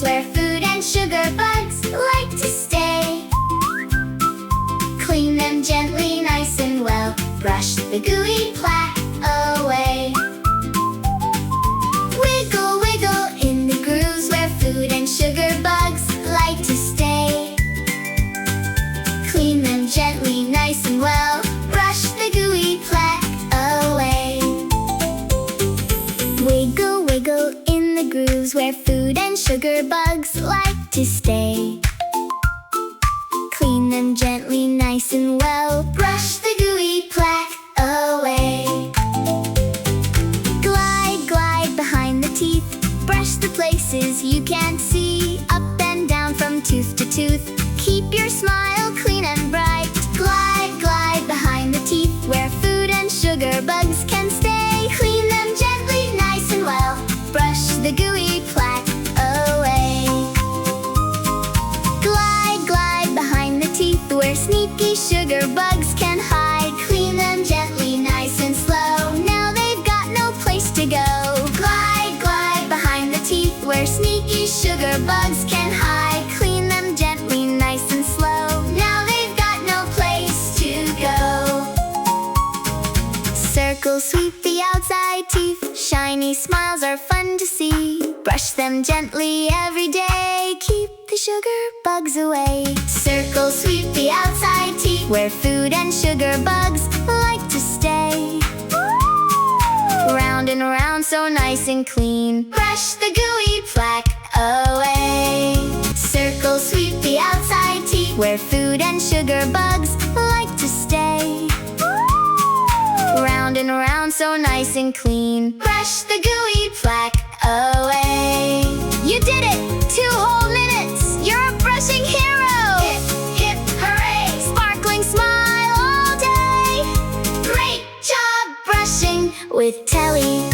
grooves where food and sugar bugs like to stay. Clean them gently, nice and well. Brush the gooey plaque away. Wiggle, wiggle in the grooves where food and sugar bugs like to stay. Clean them gently, nice and well. Brush the gooey plaque away. Wiggle, wiggle in the grooves where food and sugar bugs like to stay. Clean them gently, nice and well. Brush the gooey plaque away. Glide, glide behind the teeth. Brush the places you can't see. Up and down from tooth to tooth. Keep your smile clean and bright. Glide, glide behind the teeth where food and sugar bugs can stay. Clean them gently, nice and well. Brush the gooey plaque away. Glide, glide behind the teeth where sneaky sugar bugs can hide. Clean them gently, nice and slow. Now they've got no place to go. Glide, glide behind the teeth where sneaky sugar bugs can hide. Clean them gently, nice and slow. Now they've got no place to go. Circle, sweep the outside teeth. Shiny smiles are fun to see. Brush them gently every day. Keep the sugar bugs away. Circle, sweep the outside teeth where food and sugar bugs like to stay. Round and around so nice and clean. Brush the gooey plaque away. Circle, sweep the outside teeth where food and sugar bugs like to stay. Round and around so nice and clean. Brush the gooey plaque away. You did it! 2 whole minutes! You're a brushing hero! Hip, hip, hooray! Sparkling smile all day! Great job brushing with Telly